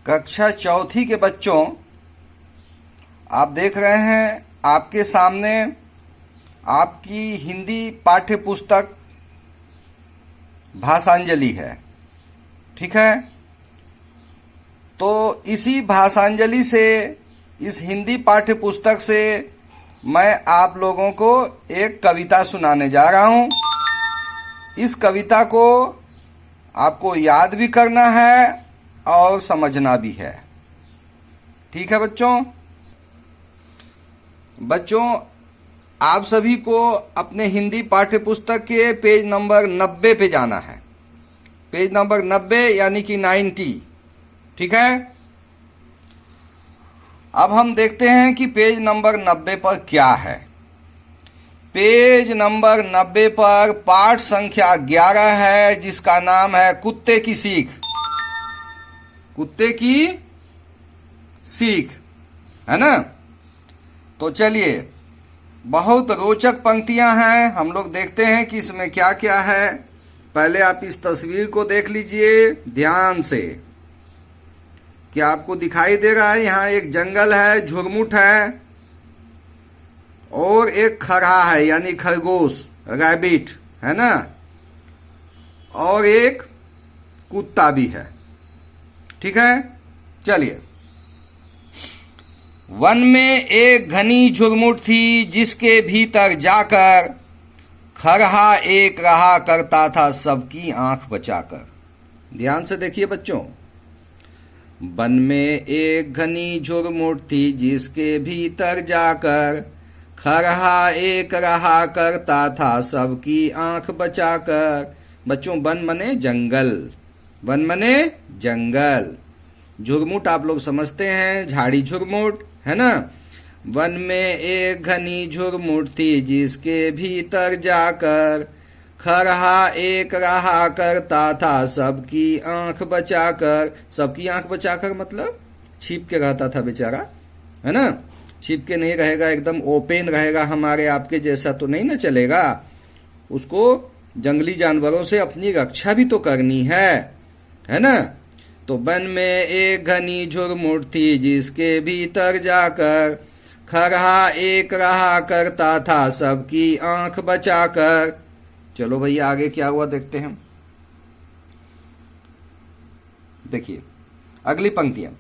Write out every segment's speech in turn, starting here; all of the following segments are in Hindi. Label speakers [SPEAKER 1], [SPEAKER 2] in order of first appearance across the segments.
[SPEAKER 1] कक्षा चौथी के बच्चों, आप देख रहे हैं आपके सामने आपकी हिंदी पाठ्य पुस्तक भाषांजलि है। ठीक है, तो इसी भाषांजलि से, इस हिंदी पाठ्य पुस्तक से मैं आप लोगों को एक कविता सुनाने जा रहा हूं। इस कविता को आपको याद भी करना है और समझना भी है। ठीक है बच्चों, आप सभी को अपने हिंदी पाठ्य पुस्तक के पेज नंबर 90 पे जाना है। पेज नंबर 90 यानी कि 90। ठीक है, अब हम देखते हैं कि पेज नंबर 90 पर क्या है। पेज नंबर 90 पर पाठ संख्या 11 है, जिसका नाम है कुत्ते की सीख। कुत्ते की सीख, है ना। तो चलिए, बहुत रोचक पंक्तियां हैं, हम लोग देखते हैं कि इसमें क्या क्या है। पहले आप इस तस्वीर को देख लीजिए ध्यान से। क्या आपको दिखाई दे रहा है? यहाँ एक जंगल है, झुरमुट है और एक खरहा है यानी खरगोश, रैबिट, है ना, और एक कुत्ता भी है। ठीक है, चलिए। वन में एक घनी झुरमुट थी, जिसके भीतर जाकर खरहा एक रहा करता था सबकी आंख बचाकर। ध्यान से देखिए बच्चों। वन में एक घनी झुरमुट थी, जिसके भीतर जाकर खरहा एक रहा करता था सबकी आंख बचाकर। बच्चों, वन मने जंगल, वन मने जंगल। झुरमुट आप लोग समझते हैं, झाड़ी झुरमुट, है ना। वन में एक घनी झुरमुट थी, जिसके भीतर जाकर खरहा एक रहा करता था सबकी आंख बचाकर। सबकी आंख बचाकर मतलब छिप के रहता था बेचारा, है ना। छिप के नहीं रहेगा, एकदम ओपन रहेगा, हमारे आपके जैसा तो नहीं ना चलेगा। उसको जंगली जानवरों से अपनी रक्षा भी तो करनी है ना। तो वन में एक घनी झुरमुट थी, जिसके भीतर जाकर खरहा एक रहा करता था सबकी आंख बचाकर। चलो भैया, आगे क्या हुआ देखते हैं। देखिए अगली पंक्तियां।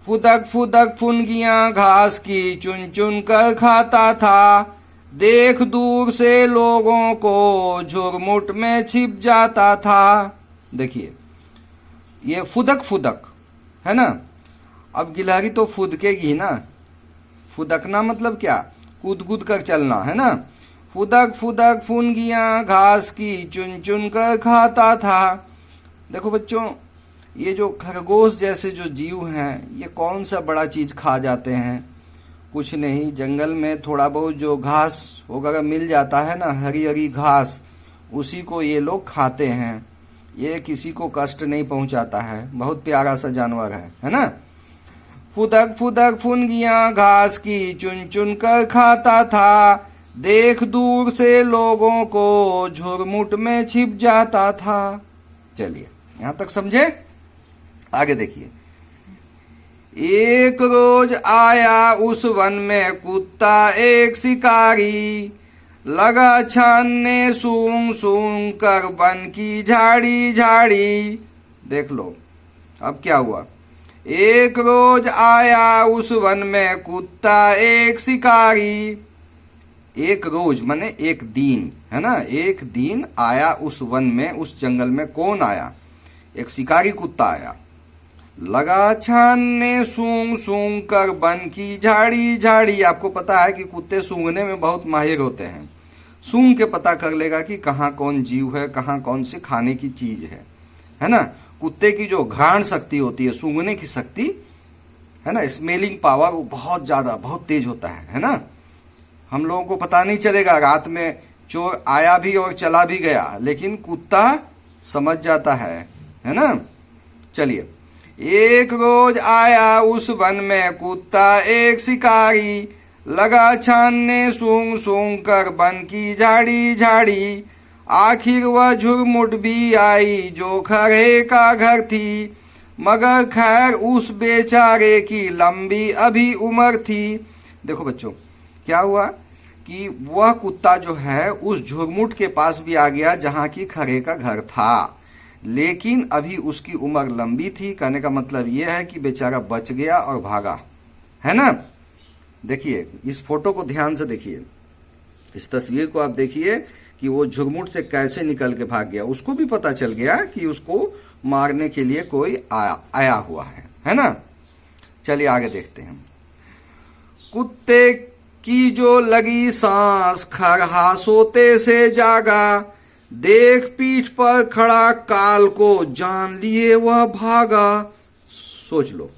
[SPEAKER 1] फुदक फुदक फुनगियां घास की चुन चुन कर खाता था, देख दूर से लोगों को झुरमुट में छिप जाता था। देखिए ये फुदक फुदक है ना। अब गिलहरी तो फुदकेगी ना। फुदकना मतलब क्या? कूद कूद कर चलना, है ना। फुदक फुदक फुनगियां घास की चुन चुन कर खाता था। देखो बच्चों, ये जो खरगोश जैसे जो जीव हैं, ये कौन सा बड़ा चीज खा जाते हैं? कुछ नहीं, जंगल में थोड़ा बहुत जो घास वगैरह मिल जाता है ना, हरी हरी घास, उसी को ये लोग खाते हैं। ये किसी को कष्ट नहीं पहुंचाता है, बहुत प्यारा सा जानवर है ना। फुदक फुदक फुनगियां घास की चुन चुन कर खाता था, देख दूर से लोगों को झुरमुट में छिप जाता था। चलिए यहां तक समझे, आगे देखिए। एक रोज आया उस वन में कुत्ता एक शिकारी, लगा छानने सूंघ सूंघ कर वन की झाड़ी झाड़ी। देख लो अब क्या हुआ। एक रोज आया उस वन में कुत्ता एक शिकारी। एक रोज माने एक दिन, है ना। एक दिन आया उस वन में, उस जंगल में कौन आया? एक शिकारी कुत्ता आया। लगा छानने सूंघ सूंघ कर वन की झाड़ी झाड़ी। आपको पता है कि कुत्ते सूंघने में बहुत माहिर होते हैं। सूंघ के पता कर लेगा कि कहाँ कौन जीव है, कहाँ कौन सी खाने की चीज है ना। कुत्ते की जो घ्राण शक्ति होती है, सूंघने की शक्ति, है ना, स्मेलिंग पावर, वो बहुत ज्यादा, बहुत तेज होता है ना। हम लोगों को पता नहीं चलेगा, रात में चोर आया भी और चला भी गया, लेकिन कुत्ता समझ जाता है ना। चलिए। एक रोज आया उस वन में कुत्ता एक शिकारी, लगा छानने सूंघ सूंघ कर वन की झाड़ी झाड़ी। आखिर वह झुरमुट भी आई जो खरहे का घर थी, मगर खैर उस बेचारे की लंबी अभी उम्र थी। देखो बच्चों, क्या हुआ कि वह कुत्ता जो है उस झुरमुट के पास भी आ गया जहां की खरे का घर था, लेकिन अभी उसकी उम्र लंबी थी। कहने का मतलब यह है कि बेचारा बच गया और भागा, है ना। देखिए इस फोटो को ध्यान से देखिए, इस तस्वीर को आप देखिए कि वो झुरमुट से कैसे निकल के भाग गया। उसको भी पता चल गया कि उसको मारने के लिए कोई आया हुआ है ना। चलिए आगे देखते हैं। कुत्ते की जो लगी सांस, खरहा सोते से जागा, देख पीठ पर खड़ा काल को जान लिए वह भागा। सोच लो,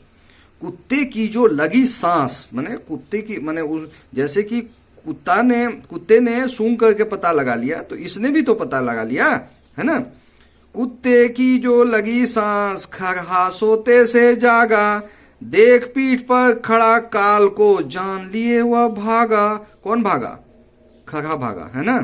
[SPEAKER 1] कुत्ते की जो लगी सांस, माने कुत्ते की माने उस जैसे कि कुत्ते ने सूंघ करके पता लगा लिया, तो इसने भी तो पता लगा लिया, है ना। कुत्ते की जो लगी सांस, खरहा सोते से जागा, देख पीठ पर खड़ा काल को जान लिए वह भागा। कौन भागा? खरहा भागा, है ना।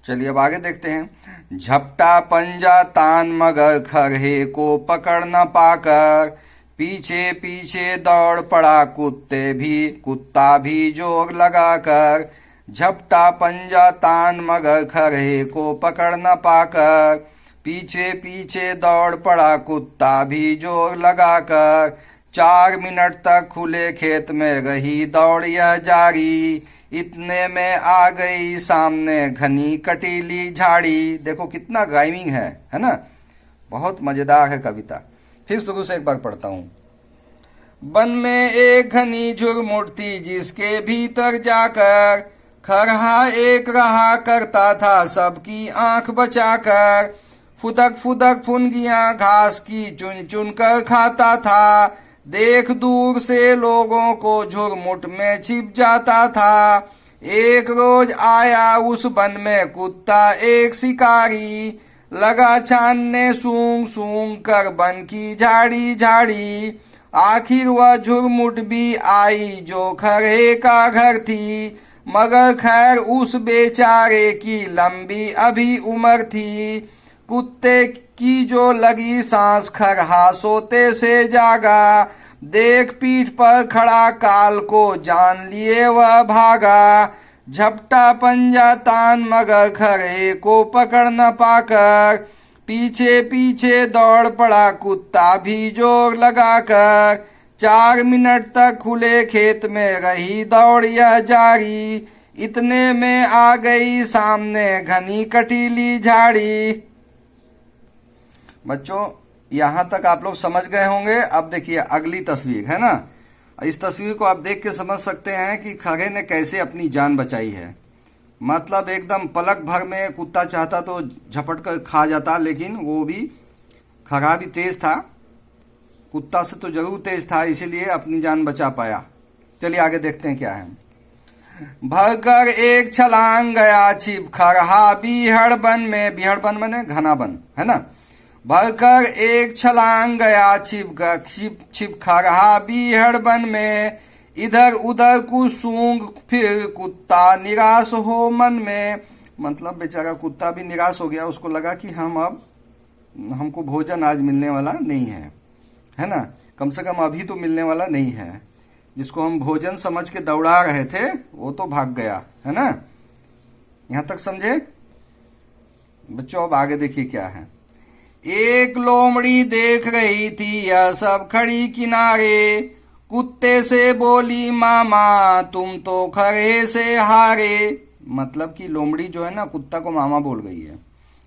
[SPEAKER 1] चलिए अब आगे देखते हैं। झपटा पंजा तान मगर खरहे को पकड़ न पाकर, पीछे पीछे दौड़ पड़ा कुत्ता भी जोर लगाकर। झपटा पंजा तान मगर खरहे को पकड़ न पाकर, पीछे पीछे दौड़ पड़ा कुत्ता भी जोर लगाकर। 4 मिनट तक खुले खेत में रही दौड़ यह जारी, इतने में आ गई सामने घनी कटीली झाड़ी। देखो कितना राइमिंग है ना, बहुत मजेदार है कविता। फिर शुरू से एक बार पढ़ता हूं। वन में एक घनी झुरमुट थी जिसके भीतर जाकर, खरहा एक रहा करता था सबकी आंख बचाकर। फुदक फुदक फुनगियां घास की चुन चुन कर खाता था, देख दूर से लोगों को झुरमुट में छिप जाता था। एक रोज आया उस वन में कुत्ता एक शिकारी, लगा छानने सूंघ सूंघ कर वन की झाड़ी झाड़ी। आखिर वह झुरमुट भी आई जो खरहे का घर थी, मगर खैर उस बेचारे की लंबी अभी उम्र थी। कुत्ते की जो लगी सांस, खरहा सोते से जागा, देख पीठ पर खड़ा काल को जान लिए वह भागा। झपटा पंजा तान मगर खरे को पकड़ न पाकर, पीछे पीछे दौड़ पड़ा कुत्ता भी जोर लगाकर। 4 मिनट तक खुले खेत में रही दौड़ यह जारी, इतने में आ गई सामने घनी कटीली झाड़ी। बच्चों यहां तक आप लोग समझ गए होंगे। अब देखिए अगली तस्वीर, है ना। इस तस्वीर को आप देख के समझ सकते हैं कि खरे ने कैसे अपनी जान बचाई है। मतलब एकदम पलक भर में कुत्ता चाहता तो झपट कर खा जाता, लेकिन वो भी खरा भी तेज था, कुत्ता से तो जरूर तेज था, इसीलिए अपनी जान बचा पाया। चलिए आगे देखते हैं क्या है। भरकर एक छलांग गया छिप खरहा बीहड़ बन में, बीहड़ बन माने घना बन, है ना। भरकर एक छलांग गया छिप खरहा बीहड़ बन में, इधर उधर कुछ सूंघ फिर कुत्ता निराश हो मन में। मतलब बेचारा कुत्ता भी निराश हो गया, उसको लगा कि हमको भोजन आज मिलने वाला नहीं है ना। कम से कम अभी तो मिलने वाला नहीं है। जिसको हम भोजन समझ के दौड़ा रहे थे वो तो भाग गया, है ना। यहां तक समझे बच्चों। अब आगे देखिए क्या है। एक लोमड़ी देख रही थी यह सब खड़ी किनारे, कुत्ते से बोली मामा तुम तो खरे से हारे। मतलब कि लोमड़ी जो है ना कुत्ता को मामा बोल गई है।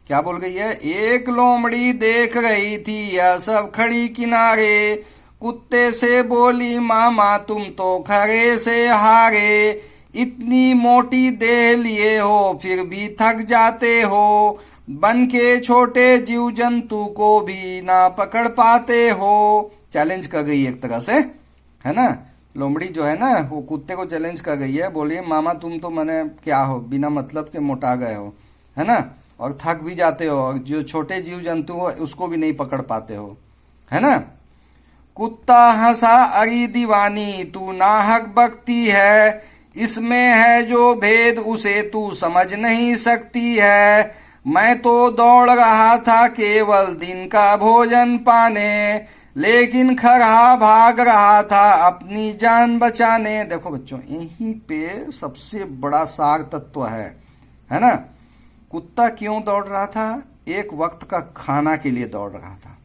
[SPEAKER 1] क्या बोल गई है? एक लोमड़ी देख रही थी यह सब खड़ी किनारे, कुत्ते से बोली मामा तुम तो खरे से हारे। इतनी मोटी देह लिए हो फिर भी थक जाते हो, बन के छोटे जीव जंतु को भी ना पकड़ पाते हो। चैलेंज कर गई एक तरह से, है ना। लोमड़ी जो है ना वो कुत्ते को चैलेंज कर गई है, बोलिए मामा तुम तो मने क्या हो, बिना मतलब के मोटा गए हो, है ना, और थक भी जाते हो, और जो छोटे जीव जंतु हो उसको भी नहीं पकड़ पाते हो, है ना। कुत्ता हंसा अरी दीवानी तू नाहक बकती है, इसमें है जो भेद उसे तू समझ नहीं सकती है। मैं तो दौड़ रहा था केवल दिन का भोजन पाने, लेकिन खरहा भाग रहा था अपनी जान बचाने। देखो बच्चों, यहीं पे सबसे बड़ा सार तत्व है ना। कुत्ता क्यों दौड़ रहा था? एक वक्त का खाना के लिए दौड़ रहा था,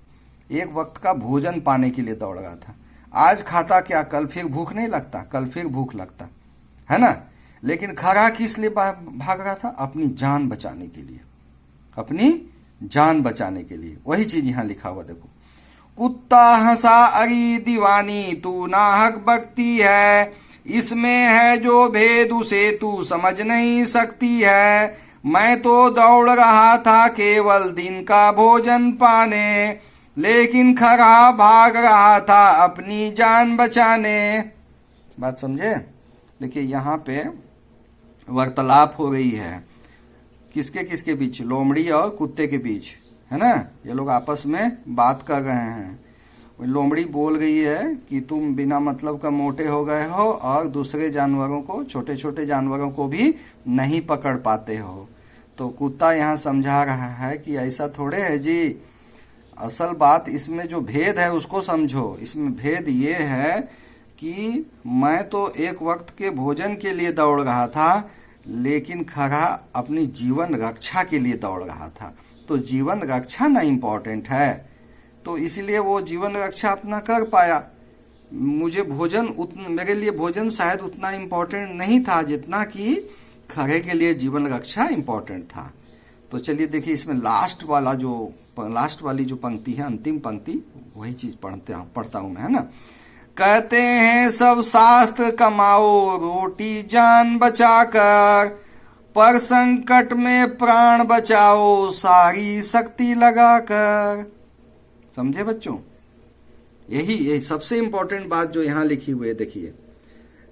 [SPEAKER 1] एक वक्त का भोजन पाने के लिए दौड़ रहा था। आज खाता क्या, कल फिर भूख नहीं लगता, कल फिर भूख लगता है ना। लेकिन खरहा किस लिए भाग रहा था? अपनी जान बचाने के लिए, अपनी जान बचाने के लिए। वही चीज यहां लिखा हुआ देखो। कुत्ता हंसा अरी दीवानी, तू नाहक बकती है, इसमें है जो भेद उसे तू समझ नहीं सकती है। मैं तो दौड़ रहा था केवल दिन का भोजन पाने, लेकिन खरहा भाग रहा था अपनी जान बचाने। बात समझे? देखिए यहाँ पे वार्तालाप हो रही है किसके किसके बीच? लोमड़ी और कुत्ते के बीच, है ना। ये लोग आपस में बात कर रहे हैं। लोमड़ी बोल रही है कि तुम बिना मतलब का मोटे हो गए हो और दूसरे जानवरों को, छोटे छोटे जानवरों को भी नहीं पकड़ पाते हो। तो कुत्ता यहाँ समझा रहा है कि ऐसा थोड़े है जी, असल बात इसमें जो भेद है उसको समझो। इसमें भेद ये है कि मैं तो एक वक्त के भोजन के लिए दौड़ रहा था, लेकिन खरहा अपनी जीवन रक्षा के लिए दौड़ रहा था। तो जीवन रक्षा ना इम्पोर्टेंट है, तो इसलिए वो जीवन रक्षा अपना कर पाया। मुझे भोजन मेरे लिए भोजन शायद उतना इम्पोर्टेंट नहीं था जितना कि खरहे के लिए जीवन रक्षा इम्पोर्टेंट था। तो चलिए देखिए, इसमें लास्ट वाली जो पंक्ति है, अंतिम पंक्ति, वही चीज पढ़ता हूं मैं, है ना। कहते हैं सब शास्त्र कमाओ रोटी जान बचाकर, पर संकट में प्राण बचाओ सारी शक्ति लगाकर। समझे बच्चों? यही सबसे इंपॉर्टेंट बात जो यहां लिखी हुई है, देखिए।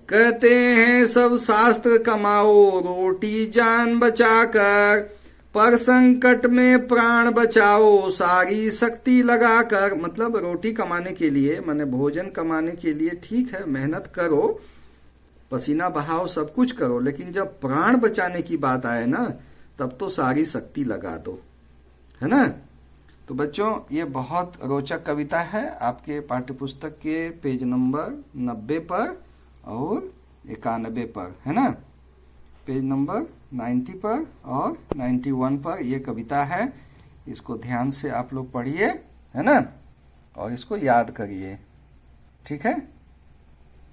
[SPEAKER 1] कहते हैं सब शास्त्र कमाओ रोटी जान बचाकर, पर संकट में प्राण बचाओ सारी शक्ति लगाकर। मतलब रोटी कमाने के लिए, माने भोजन कमाने के लिए ठीक है, मेहनत करो, पसीना बहाओ, सब कुछ करो, लेकिन जब प्राण बचाने की बात आए ना, तब तो सारी शक्ति लगा दो, है ना। तो बच्चों, ये बहुत रोचक कविता है, आपके पाठ्यपुस्तक के पेज नंबर 90 पर और 91 पर, है ना। पेज नंबर 90 पर और 91 पर ये कविता है। इसको ध्यान से आप लोग पढ़िए, है ना, और इसको याद करिए, ठीक है।